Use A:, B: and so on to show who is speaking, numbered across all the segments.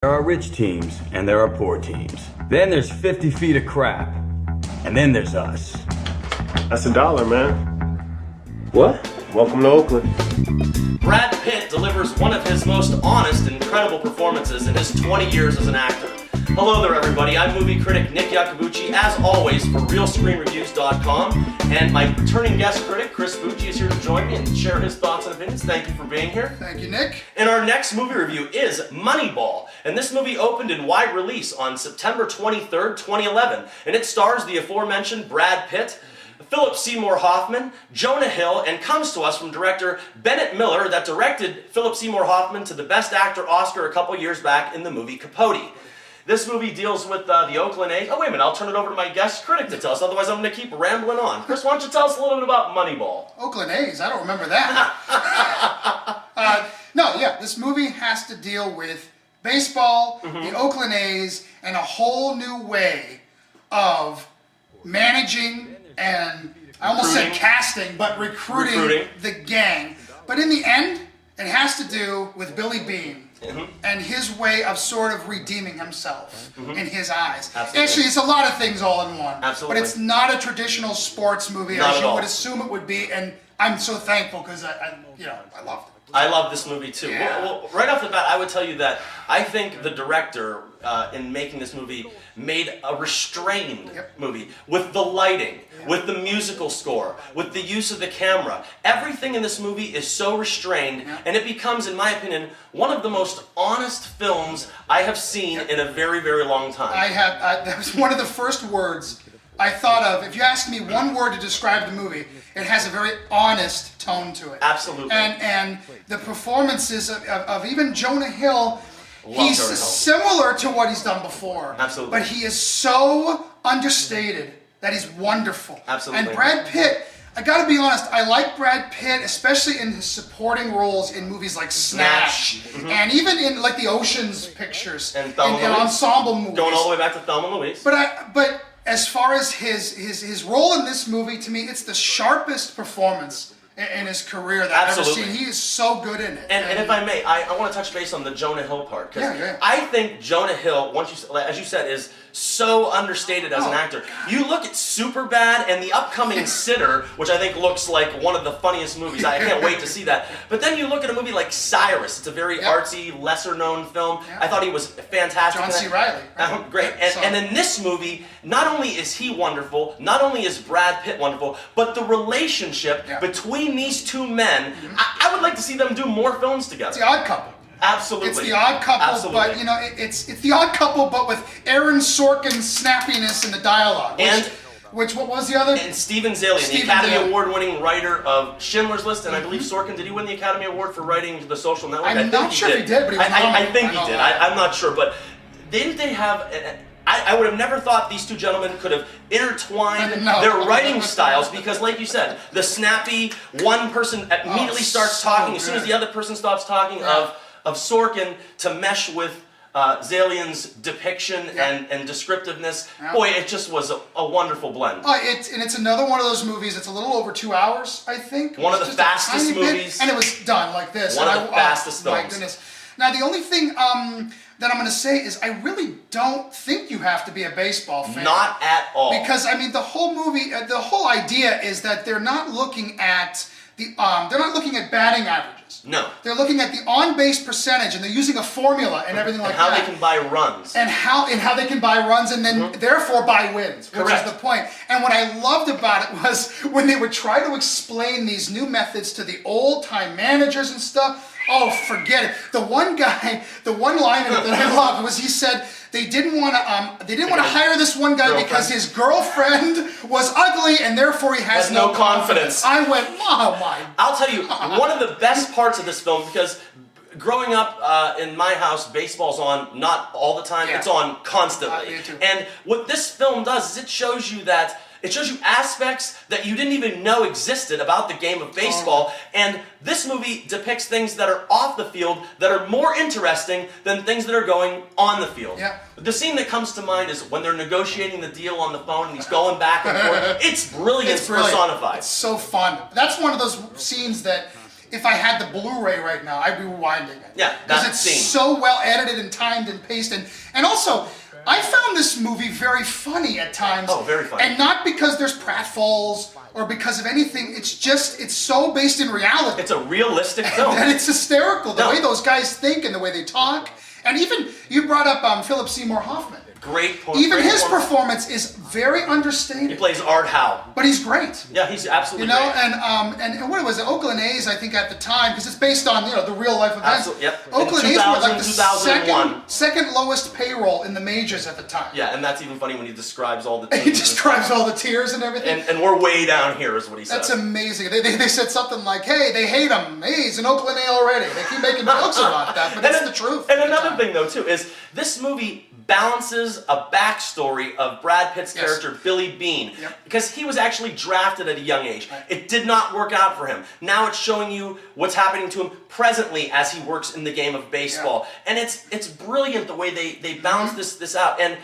A: There are rich teams and there are poor teams. Then there's 50 feet of crap. And then there's us.
B: That's $1, man.
A: What?
B: Welcome to Oakland.
C: Brad Pitt delivers one of his most honest and credible performances in his 20 years as an actor. Hello there, everybody. I'm movie critic Nick Iacobucci, as always, for RealScreenReviews.com. And my returning guest critic, Chris Bucci, is here to join me and share his thoughts and opinions. Thank you for being here.
D: Thank you, Nick.
C: And our next movie review is Moneyball. And this movie opened in wide release on September 23rd, 2011. And it stars the aforementioned Brad Pitt, Philip Seymour Hoffman, Jonah Hill, and comes to us from director Bennett Miller that directed Philip Seymour Hoffman to the Best Actor Oscar a couple years back in the movie Capote. This movie deals with the Oakland A's. Oh, wait a minute, I'll turn it over to my guest critic to tell us, otherwise I'm going to keep rambling on. Chris, why don't you tell us a little bit about Moneyball?
D: Oakland A's, I don't remember that. This movie has to deal with baseball, the Oakland A's, and a whole new way of managing and, I almost said casting, but recruiting the gang. But in the end, it has to do with Billy Beane. And his way of sort of redeeming himself in his eyes.
C: Absolutely.
D: Actually, it's a lot of things all in one.
C: Absolutely.
D: But it's not a traditional sports movie
C: Not
D: as
C: at
D: you
C: all.
D: would assume it would be, and I'm so thankful because I loved it.
C: I love this movie too.
D: Yeah.
C: Well, right off the bat, I would tell you that I think the director, in making this movie, made a restrained movie with the lighting, with the musical score, with the use of the camera. Everything in this movie is so restrained, and it becomes, in my opinion, one of the most honest films I have seen in a very, very long time.
D: That was one of the first words I thought of. If you asked me one word to describe the movie, it has a very honest tone to it.
C: Absolutely.
D: And the performances of even Jonah Hill,
C: Love
D: he's
C: Jonah Hill.
D: similar to what he's done before.
C: Absolutely.
D: But he is so understated that he's wonderful.
C: Absolutely.
D: And Brad Pitt, I gotta be honest, I like Brad Pitt, especially in his supporting roles in movies like Snatch, and even in like the Ocean's pictures,
C: And
D: in
C: Thelma and Louise.
D: ensemble movies.
C: Going all the way back to Thelma and Louise.
D: But as far as his role in this movie, to me, it's the sharpest performance in his career that I've ever
C: Absolutely.
D: seen. He is so good in it.
C: And if I may, I want to touch base on the Jonah Hill part, because
D: Yeah.
C: I think Jonah Hill, as you said, is so understated as an actor. You look at Superbad and the upcoming Sitter, which I think looks like one of the funniest movies. I can't wait to see that. But then you look at a movie like Cyrus. It's a very artsy, lesser-known film. I thought he was fantastic.
D: John
C: in
D: C.
C: that.
D: Reilly.
C: Great. And in this movie, not only is he wonderful, not only is Brad Pitt wonderful, but the relationship between these two men, I would like to see them do more films together.
D: It's the Odd Couple.
C: Absolutely.
D: It's the Odd Couple,
C: Absolutely.
D: but it's the Odd Couple, but with Aaron Sorkin's snappiness in the dialogue. What was the other?
C: And Steven Zalian, the
D: Steven
C: Academy
D: Zalian.
C: Award-winning writer of Schindler's List, and I believe Sorkin, did he win the Academy Award for writing The Social Network?
D: I'm
C: I think
D: not sure if he did, but he was
C: I
D: nominated.
C: think
D: I
C: he
D: know
C: did.
D: that.
C: I'm not sure, but didn't they have... I would have never thought these two gentlemen could have intertwined
D: No.
C: their writing styles, because like you said, the snappy, one person immediately starts
D: so
C: talking, as soon as
D: good.
C: the other person stops talking, of Sorkin to mesh with Zalian's depiction and descriptiveness. Boy, it just was a wonderful blend.
D: It's another one of those movies. It's a little over 2 hours, I think.
C: One of the
D: Just a
C: fastest
D: tiny bit,
C: movies.
D: and it was done like this.
C: One
D: and
C: of the fastest
D: My
C: films.
D: goodness. Now, the only thing that I'm going to say is I really don't think you have to be a baseball fan.
C: Not at all.
D: Because I mean, the whole movie, the whole idea is that they're not looking at batting averages.
C: No.
D: They're looking at the on-base percentage, and they're using a formula and everything like
C: How
D: that.
C: they can buy runs.
D: And how they can buy runs and then therefore buy wins, which
C: Correct.
D: is the point. And what I loved about it was when they would try to explain these new methods to the old-time managers and stuff. Oh, forget it. The one line in it that I loved was he said they didn't want to hire this one guy because his girlfriend was ugly and therefore he has no confidence. I went, oh my.
C: I'll tell you, one of the best parts of this film, because growing up in my house, baseball's on not all the time, it's on constantly.
D: Me too.
C: And what this film does is it shows you aspects that you didn't even know existed about the game of baseball, and this movie depicts things that are off the field that are more interesting than things that are going on the field.
D: Yeah.
C: The scene that comes to mind is when they're negotiating the deal on the phone and he's going back and forth. It's brilliant personified.
D: It's so fun. That's one of those scenes that if I had the Blu-ray right now, I'd be rewinding it.
C: Yeah,
D: because
C: that
D: it's
C: scene.
D: so well edited and timed and pasted. And also, I found this movie very funny at times.
C: Oh, very funny.
D: And not because there's pratfalls or because of anything. It's just, it's so based in reality.
C: It's a realistic film.
D: And it's hysterical, the
C: No.
D: way those guys think and the way they talk. And even, you brought up Philip Seymour Hoffman.
C: Great point.
D: Even
C: great
D: his
C: performance.
D: performance is very understated.
C: He plays Art Howe.
D: But he's great.
C: Yeah, he's absolutely
D: You know,
C: great.
D: and what was it? Oakland A's, I think at the time, because it's based on the real life events.
C: Absolutely, yep.
D: Oakland
C: In
D: A's were like
C: 2000,
D: the
C: 2001.
D: second lowest payroll in the majors at the time.
C: Yeah, and that's even funny when he describes all the
D: He
C: teams.
D: describes all the tears and everything.
C: And we're way down here, is what he says.
D: That's amazing. They said something like, "Hey, they hate him. Hey, he's an Oakland A already." They keep making jokes about that, but it's the truth.
C: And another thing, though, too, is this movie balances a backstory of Brad Pitt's
D: Yes.
C: character, Billy Bean.
D: Yep.
C: Because he was actually drafted at a young age. It did not work out for him. Now it's showing you what's happening to him presently as he works in the game of baseball. And it's brilliant the way they balance this out. And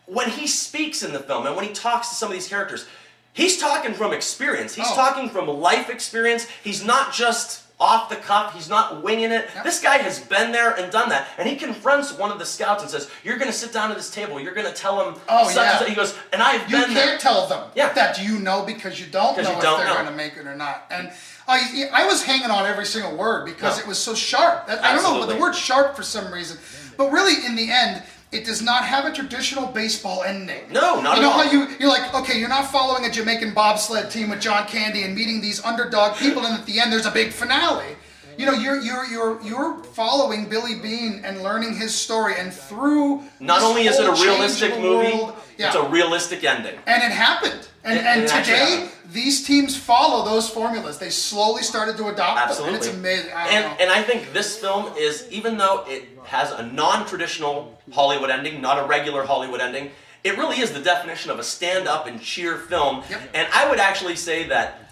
C: when he speaks in the film and when he talks to some of these characters, he's talking from experience. He's talking from life experience. He's not just off the cuff. He's not winging it.
D: Yep.
C: This guy has been there and done that. And he confronts one of the scouts and says, "You're going to sit down at this table. You're going to tell him."
D: Oh, yeah.
C: He goes, "And I've
D: You
C: been there."
D: can't tell them that you know because you don't know if they're going to make it or not. And I was hanging on every single word because it was so sharp. I don't know, but
C: Absolutely.
D: the word sharp for some reason. But really, in the end, it does not have a traditional baseball ending.
C: No, not
D: You know
C: at all.
D: how you're like, okay, you're not following a Jamaican bobsled team with John Candy and meeting these underdog people, and at the end there's a big finale. You know, you're following Billy Bean and learning his story, and through
C: Not
D: this
C: only is it a
D: whole
C: realistic
D: changeable
C: movie,
D: world,
C: it's a realistic ending.
D: and it happened. And
C: it actually
D: today,
C: happened.
D: these teams follow those formulas. They slowly started to adopt
C: Absolutely.
D: them. And it's amazing. I don't know.
C: And I think this film is, even though it has a non-traditional Hollywood ending, not a regular Hollywood ending, it really is the definition of a stand-up and cheer film.
D: Yep.
C: And I would actually say that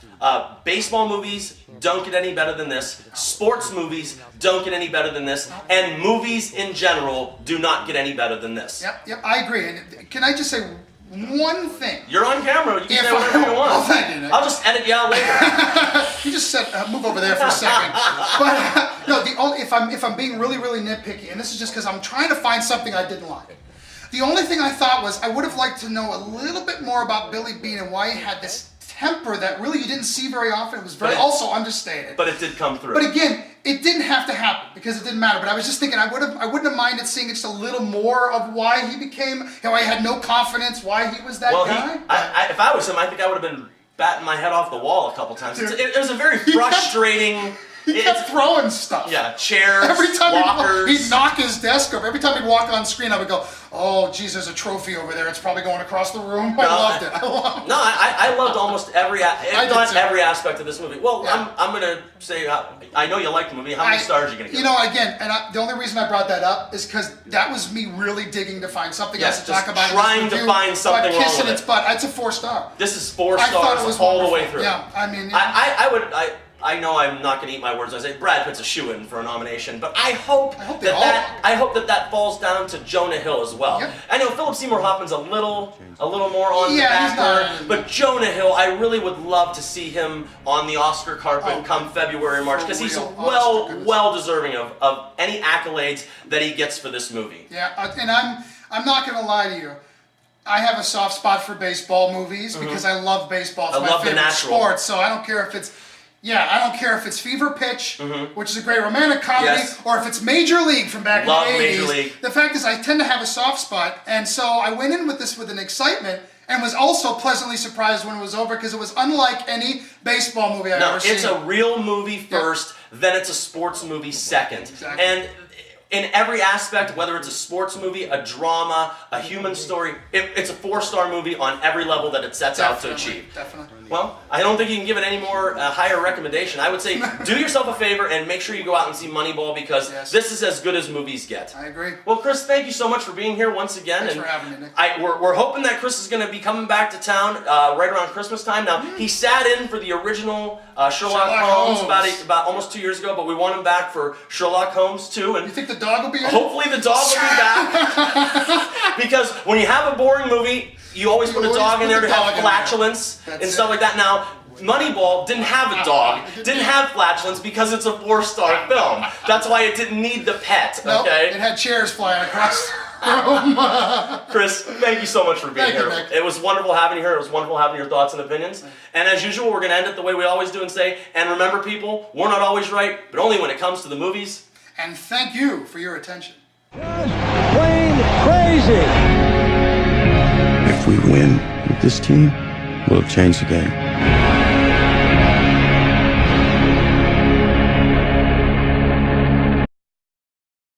C: baseball movies don't get any better than this. Sports movies don't get any better than this. And movies in general do not get any better than this.
D: Yep, I agree. And can I just say one thing?
C: You're on camera. You can
D: If
C: say whatever you want.
D: Oh, thank you, Nick.
C: I'll just edit you out later.
D: You just said move over there for a second. But no, the only if I'm being really nitpicky, and this is just because I'm trying to find something I didn't like. The only thing I thought was I would have liked to know a little bit more about Billy Bean and why he had this temper that really you didn't see very often. It was very also understated.
C: But it did come through.
D: But again, it didn't have to happen because it didn't matter. But I was just thinking I wouldn't have minded seeing just a little more of why he became, why he had no confidence, why he was that guy.
C: If I was him, I think I would have been batting my head off the wall a couple times. It was a very frustrating.
D: He kept throwing stuff.
C: Yeah, chairs,
D: Every time
C: walkers.
D: he'd knock his desk over. Every time he'd walk on screen, I would go, "Oh, geez, there's a trophy over there. It's probably going across the room." I loved it.
C: No, I loved almost every, if not every aspect of this movie. Well,
D: Yeah.
C: I'm gonna say, I know you like the movie. How many stars are you gonna give?
D: You know, again, and the only reason I brought that up is because that was me really digging to find something else to
C: just
D: talk about.
C: trying
D: in this
C: to
D: review,
C: find something
D: but
C: wrong
D: kissing
C: with
D: its
C: it.
D: butt. It's a 4-star.
C: This is 4
D: I thought
C: stars
D: it was
C: all the
D: wonderful.
C: way through.
D: Yeah, I mean,
C: I know I'm not going to eat my words. I say Brad Pitt's a shoo-in for a nomination, but I hope
D: they all
C: that falls down to Jonah Hill as well.
D: Yep.
C: I know Philip Seymour Hoffman's a little more on the
D: Yeah,
C: back
D: he's not-
C: burner, but Jonah Hill, I really would love to see him on the Oscar carpet come February, March, because he's
D: real.
C: well deserving of any accolades that he gets for this movie.
D: Yeah, and I'm not going to lie to you. I have a soft spot for baseball movies because I love baseball. It's
C: I
D: my
C: love the
D: favorite
C: natural.
D: sport. So I don't care if it's Fever Pitch, which is a great romantic comedy,
C: Yes.
D: or if it's Major League from back
C: Love
D: in the 80s.
C: Major League.
D: The fact is I tend to have a soft spot, and so I went in with this with an excitement and was also pleasantly surprised when it was over because it was unlike any baseball movie I've ever seen.
C: It's a real movie first, then it's a sports movie second.
D: Exactly.
C: And in every aspect, whether it's a sports movie, a drama, a human story, it's a 4-star movie on every level that it sets out to achieve.
D: Definitely.
C: Well, I don't think you can give it any more higher recommendation. I would say do yourself a favor and make sure you go out and see Moneyball because this is as good as movies get.
D: I agree.
C: Well, Chris, thank you so much for being here once again.
D: Thanks
C: and
D: for having me, Nick.
C: we're hoping that Chris is going to be coming back to town right around Christmas time. Now, he sat in for the original Sherlock Holmes about almost 2 years ago, but we want him back for Sherlock Holmes 2. And
D: You think the dog will be in it?
C: hopefully the dog will be back. Because when you have a boring movie, you always put a
D: always
C: dog in
D: put
C: there
D: the
C: to have
D: dog in there.
C: flatulence
D: That's
C: and stuff
D: it.
C: like that. Now, Moneyball didn't have a dog, didn't have flatulence because it's a 4-star film. That's why it didn't need the pet,
D: Nope,
C: okay?
D: it had chairs flying across the room.
C: Chris, thank you so much for being
D: Thank you,
C: here.
D: Nick.
C: It was wonderful having you here. It was wonderful having your thoughts and opinions. And as usual, we're going to end it the way we always do and say, and remember people, we're not always right, but only when it comes to the movies.
D: And thank you for your attention.
E: Plain crazy.
A: If we win with this team, we'll change the game.